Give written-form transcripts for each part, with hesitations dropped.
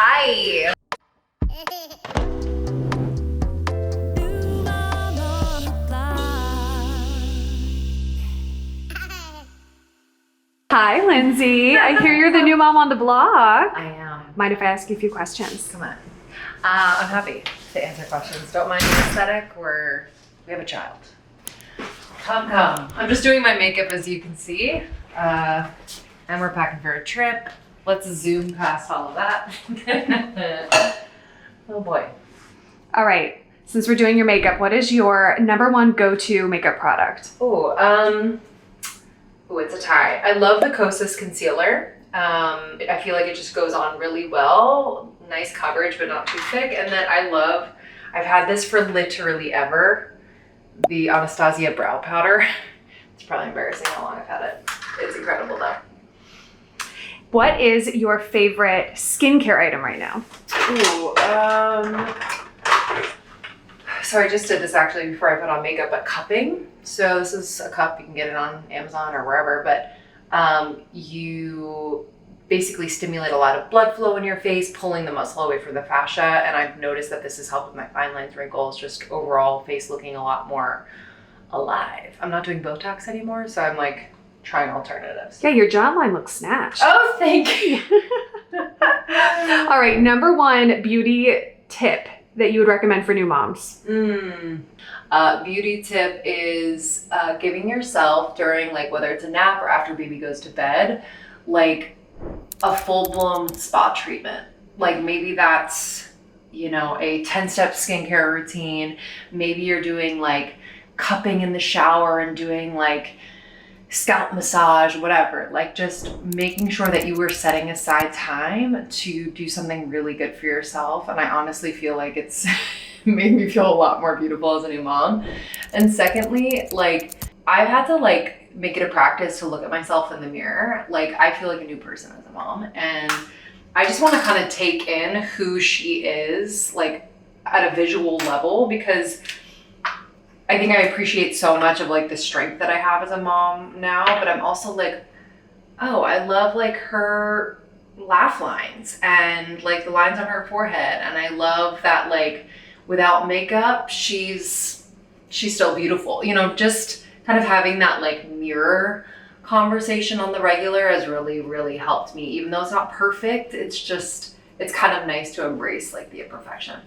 Hi. Hi, Lindsay. I hear you're the new mom on the block. I am. Mind if I ask you a few questions? Come on. I'm happy to answer questions. Don't mind the aesthetic. We have a child. Come. I'm just doing my makeup, as you can see. And we're packing for a trip. Let's zoom past all of that. Oh boy. All right. Since we're doing your makeup, what is your number one go-to makeup product? It's a tie. I love the Kosas Concealer. I feel like it just goes on really well. Nice coverage, but not too thick. And then I've had this for literally ever, the Anastasia brow powder. It's probably embarrassing how long I've had it. It's incredible though. What is your favorite skincare item right now? So I just did this actually before I put on makeup, but cupping. So this is a cup, you can get it on Amazon or wherever, but you basically stimulate a lot of blood flow in your face, pulling the muscle away from the fascia. And I've noticed that this has helped with my fine lines, wrinkles, just overall face looking a lot more alive. I'm not doing Botox anymore, so I'm like trying alternatives. Yeah, your jawline looks snatched. Oh, thank you. All right, number one beauty tip that you would recommend for new moms? Beauty tip is giving yourself during, like, whether it's a nap or after baby goes to bed, like a full-blown spa treatment. Like maybe that's, a 10-step skincare routine. Maybe you're doing like cupping in the shower and doing like scalp massage, whatever. Like just making sure that you were setting aside time to do something really good for yourself. And I honestly feel like it's made me feel a lot more beautiful as a new mom. And secondly, like I've had to like make it a practice to look at myself in the mirror. Like I feel like a new person as a mom, and I just want to kind of take in who she is, like at a visual level, because I think I appreciate so much of like the strength that I have as a mom now, but I'm also like, oh, I love like her laugh lines and like the lines on her forehead. And I love that like without makeup, she's still beautiful. Just kind of having that like mirror conversation on the regular has really, really helped me. Even though it's not perfect, it's kind of nice to embrace like the imperfection.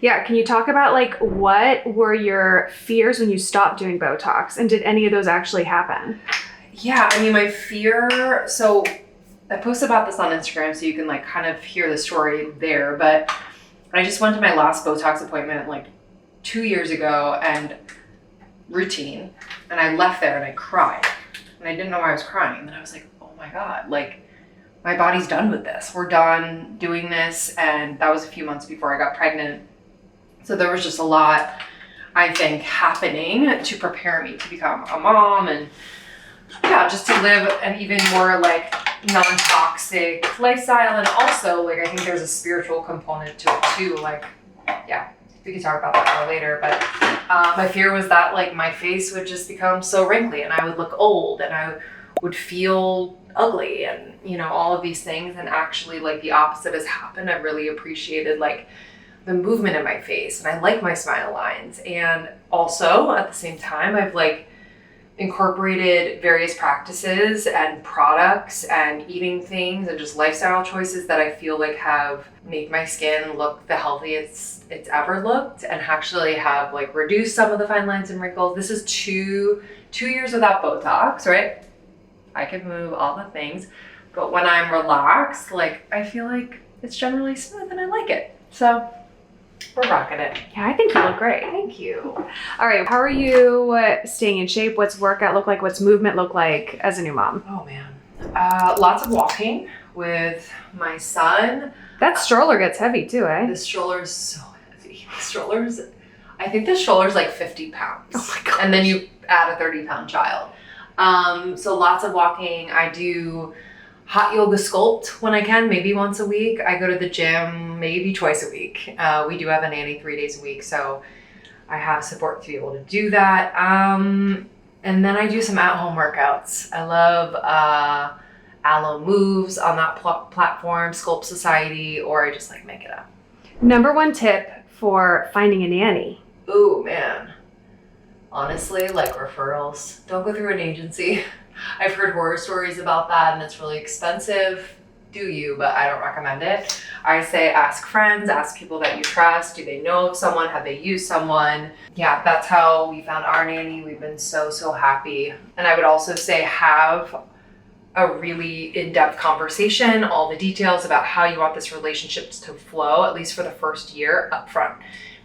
Yeah, can you talk about like what were your fears when you stopped doing Botox, and did any of those actually happen? Yeah, I mean, my fear, so I posted about this on Instagram so you can like kind of hear the story there, but I just went to my last Botox appointment like 2 years ago and routine, and I left there and I cried, and I didn't know why I was crying. And then I was like, oh my God, like my body's done with this. We're done doing this. And that was a few months before I got pregnant. So there was just a lot, I think, happening to prepare me to become a mom, and yeah, just to live an even more like non-toxic lifestyle. And also like, I think there's a spiritual component to it too. Like, yeah, we can talk about that more later. But my fear was that like my face would just become so wrinkly and I would look old and I would feel ugly and all of these things. And actually like the opposite has happened. I've really appreciated like the movement in my face, and I like my smile lines. And also at the same time, I've like incorporated various practices and products and eating things and just lifestyle choices that I feel like have made my skin look the healthiest it's ever looked, and actually have like reduced some of the fine lines and wrinkles. This is two years without Botox, right? I can move all the things, but when I'm relaxed, like I feel like it's generally smooth and I like it. So we're rocking it. Yeah, I think you look great. Thank you. All right, how are you staying in shape? What's workout look like? What's movement look like as a new mom? Oh man, lots of walking with my son. That stroller gets heavy too, eh? The stroller is so heavy. I think the stroller's like 50 pounds. Oh my God. And then you add a 30-pound child. So lots of walking. I do hot yoga sculpt when I can, maybe once a week. I go to the gym maybe twice a week. We do have a nanny 3 days a week, so I have support to be able to do that. And then I do some at-home workouts. I love Aloe Moves on that platform, Sculpt Society, or I just like make it up. Number one tip for finding a nanny. Ooh, man. Honestly, like referrals. Don't go through an agency. I've heard horror stories about that and it's really expensive. Do you, but I don't recommend it. I say ask friends, ask people that you trust. Do they know of someone? Have they used someone? Yeah, that's how we found our nanny. We've been so happy. And I would also say have a really in-depth conversation, all the details about how you want this relationship to flow, at least for the first year up front.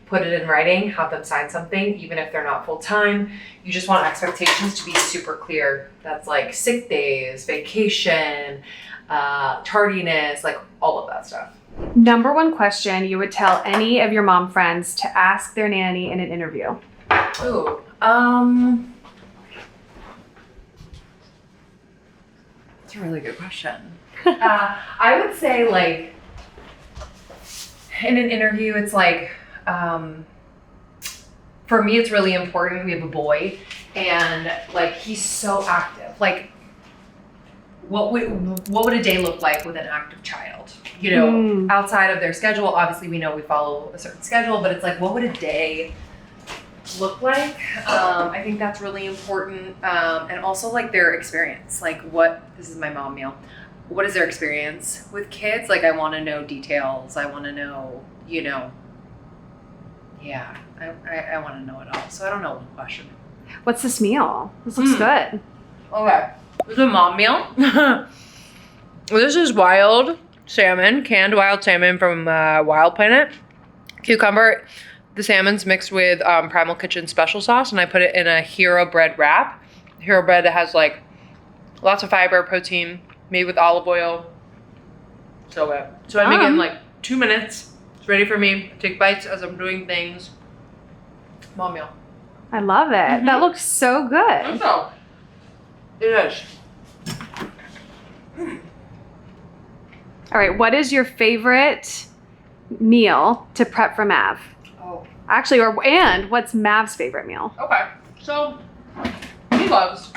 Put it in writing, have them sign something, even if they're not full-time. You just want expectations to be super clear. That's like sick days, vacation, tardiness, like all of that stuff. Number one question you would tell any of your mom friends to ask their nanny in an interview. Ooh, that's a really good question. I would say like, in an interview, it's like, for me, it's really important. We have a boy and like, he's so active. Like, what would a day look like with an active child? You know, outside of their schedule, obviously we know we follow a certain schedule, but it's like, what would a day look like? I think that's really important. And also like their experience, like this is my mom meal. What is their experience with kids? Like, I want to know details. I want to know, you know, yeah, I want to know it all. So I don't know one question. What's this meal? This looks good. Okay. This is a mom meal. This is wild salmon, canned wild salmon from Wild Planet. Cucumber. The salmon's mixed with Primal Kitchen special sauce, and I put it in a hero bread wrap. Hero bread that has like lots of fiber, protein, made with olive oil. So good. So I make it in like 2 minutes. It's ready for me. Take bites as I'm doing things. Mom meal. I love it. That looks so good. So, it is. All right, what is your favorite meal to prep for Mav? Oh. Actually, and what's Mav's favorite meal? Okay, so he loves.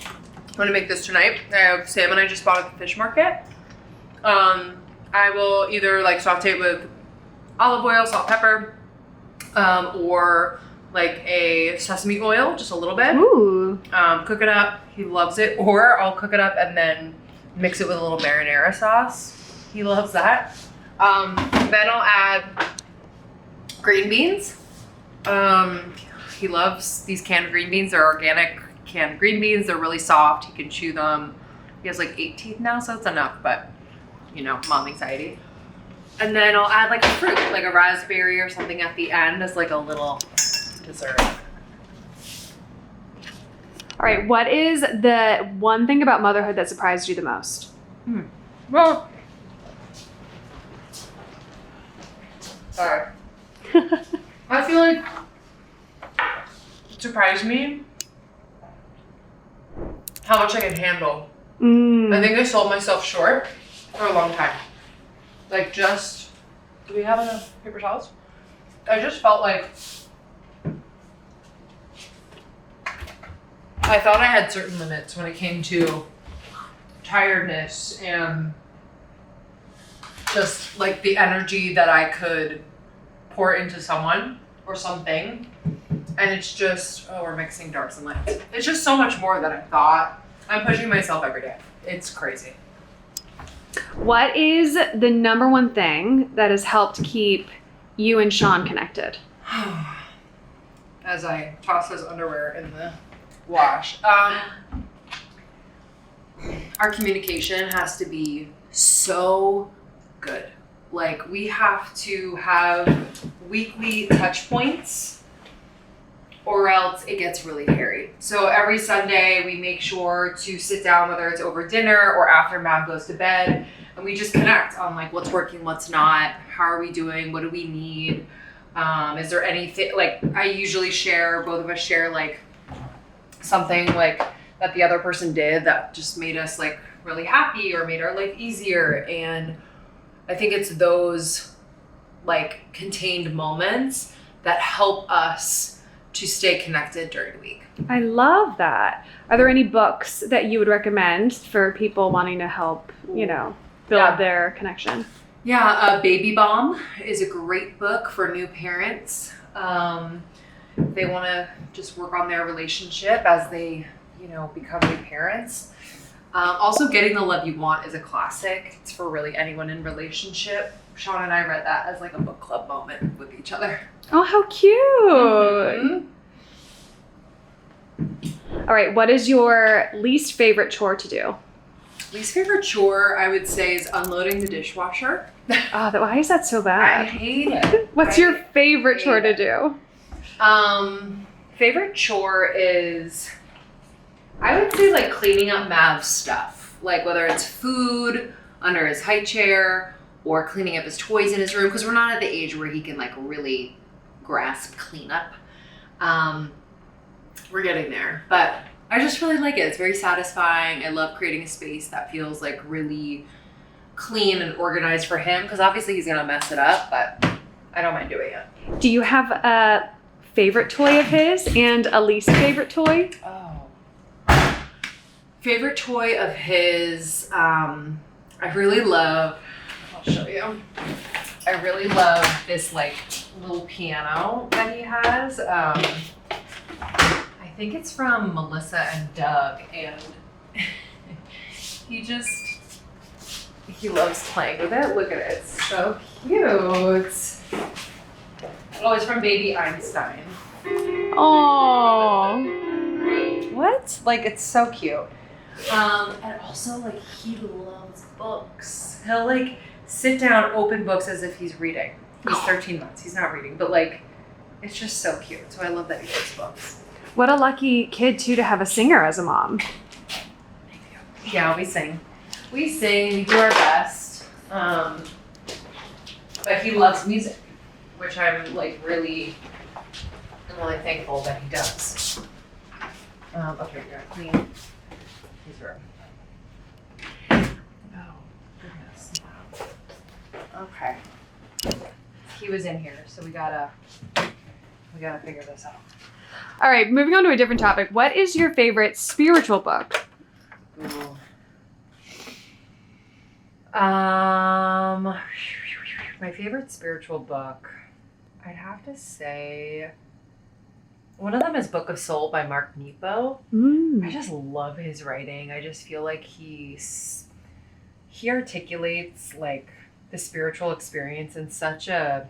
I'm gonna make this tonight. I have salmon I just bought at the fish market. I will either like saute it with olive oil, salt, pepper, or like a sesame oil, just a little bit. Ooh. Cook it up. He loves it. Or I'll cook it up and then mix it with a little marinara sauce. He loves that. Then I'll add green beans. He loves these canned green beans. They're organic canned green beans. They're really soft. He can chew them. He has like 8 teeth now, so it's enough, but you know, mom anxiety. And then I'll add like a fruit, like a raspberry or something at the end as like a little dessert. All right, what is the one thing about motherhood that surprised you the most? Well, sorry. I feel like it surprised me how much I can handle. I think I sold myself short for a long time. Like just, do we have enough paper towels? I just felt like I thought I had certain limits when it came to tiredness and just like the energy that I could pour into someone or something. And it's just, oh, we're mixing darks and lights. It's just so much more than I thought. I'm pushing myself every day. It's crazy. What is the number one thing that has helped keep you and Sean connected? As I toss his underwear in the wash. Our communication has to be so good. Like, we have to have weekly touch points or else it gets really hairy. So every Sunday we make sure to sit down, whether it's over dinner or after Mav goes to bed, and we just connect on like what's working, what's not, how are we doing, what do we need, is there anything, like I usually share, both of us share like something like that the other person did that just made us like really happy or made our life easier. And I think it's those like contained moments that help us to stay connected during the week. I love that. Are there any books that you would recommend for people wanting to help, build their connection? Yeah, Baby Bomb is a great book for new parents. They want to just work on their relationship as they, become new parents. Also, Getting the Love You Want is a classic. It's for really anyone in relationship. Sean and I read that as like a book club moment with each other. Oh, how cute. Mm-hmm. All right, what is your least favorite chore to do? Least favorite chore, I would say, is unloading the dishwasher. Oh, why is that so bad? I hate it. What's your favorite chore to do? Favorite chore is, I would say, like cleaning up Mav's stuff. Like whether it's food under his high chair or cleaning up his toys in his room, because we're not at the age where he can like really grasp cleanup. We're getting there, but I just really like it. It's very satisfying. I love creating a space that feels like really clean and organized for him, because obviously he's gonna mess it up, but I don't mind doing it. Do you have a favorite toy of his and a least favorite toy? Favorite toy of his, I really love, I'll show you. I really love this like little piano that he has. I think it's from Melissa and Doug, and he loves playing with it. Look at it, it's so cute. Oh, it's from Baby Einstein. Oh, what? Like, it's so cute. And also, like, he loves books. He'll like sit down, open books as if he's reading. He's 13 months. He's not reading, but like, it's just so cute. So I love that he loves books. What a lucky kid too to have a singer as a mom. Yeah, we sing. We do our best. But he loves music, which I'm really thankful that he does. Okay, we're gonna clean his room. Oh, goodness. Okay. He was in here, so we gotta figure this out. All right, moving on to a different topic. What is your favorite spiritual book? Ooh. My favorite spiritual book, I'd have to say, one of them is Book of Soul by Mark Nepo. I just love his writing. I just feel like he articulates like the spiritual experience in such a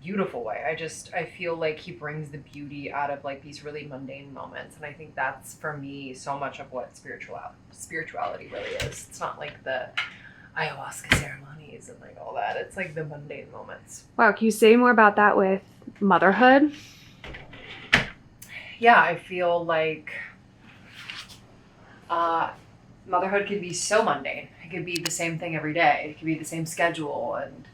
beautiful way. I feel like he brings the beauty out of like these really mundane moments, and I think that's for me so much of what spirituality really is. It's not like the ayahuasca ceremonies and like all that. It's like the mundane moments. Wow, can you say more about that with Motherhood? Yeah, I feel like motherhood could be so mundane. It could be the same thing every day. It could be the same schedule, and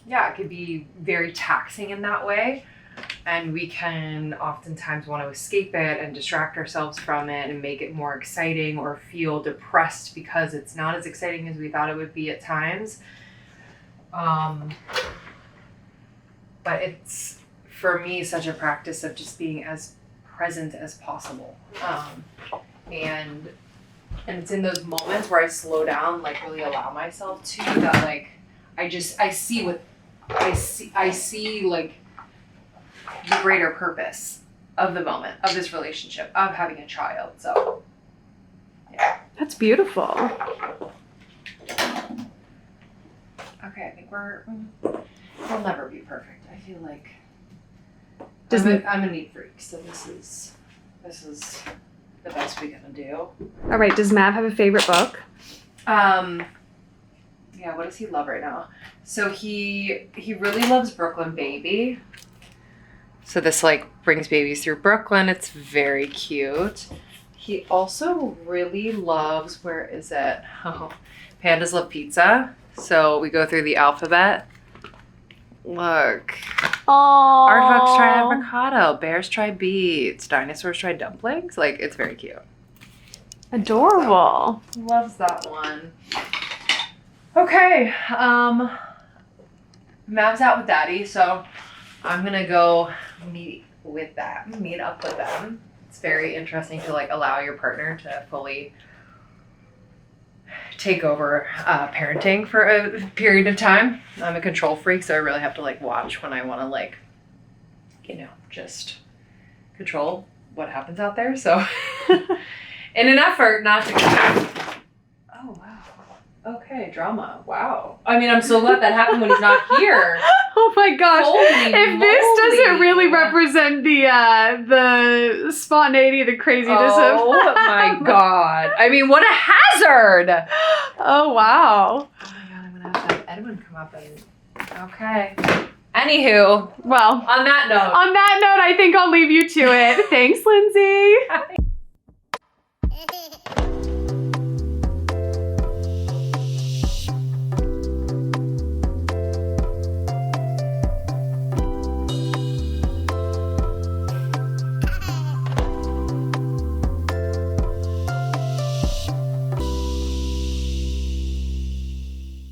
it could be very taxing in that way. And we can oftentimes want to escape it and distract ourselves from it and make it more exciting, or feel depressed because it's not as exciting as we thought it would be at times. But it's, for me, such a practice of just being as present as possible. And it's in those moments where I slow down, like really allow myself to, that like, I see like the greater purpose of the moment, of this relationship, of having a child. So, yeah. That's beautiful. Okay, I think we'll never be perfect. I feel like I'm a neat freak, so this is the best we can do. All right, does Mav have a favorite book? Yeah, what does he love right now? So he really loves Brooklyn Baby. So this like brings babies through Brooklyn. It's very cute. He also really loves, where is it? Oh, Pandas Love Pizza. So we go through the alphabet. Look. Oh. Aardvarks try avocado. Bears try beets. Dinosaurs try dumplings. Like, it's very cute. Adorable. So, loves that one. Okay. Mav's out with Daddy, so I'm gonna go meet up with them. It's very interesting to like allow your partner to fully take over parenting for a period of time. I'm a control freak, so I really have to like watch when I want to like, you know, just control what happens out there. So in an effort not to oh wow. Okay, drama. Wow. I mean, I'm so glad that happened when he's not here. Oh my gosh. Holy If this doesn't really represent the spontaneity, the craziness of oh my god. I mean, what a hazard. Oh wow. Oh my god, I'm gonna have to have Edwin come up and okay. Anywho, Well, on that note, I think I'll leave you to it. Thanks, Lindsay.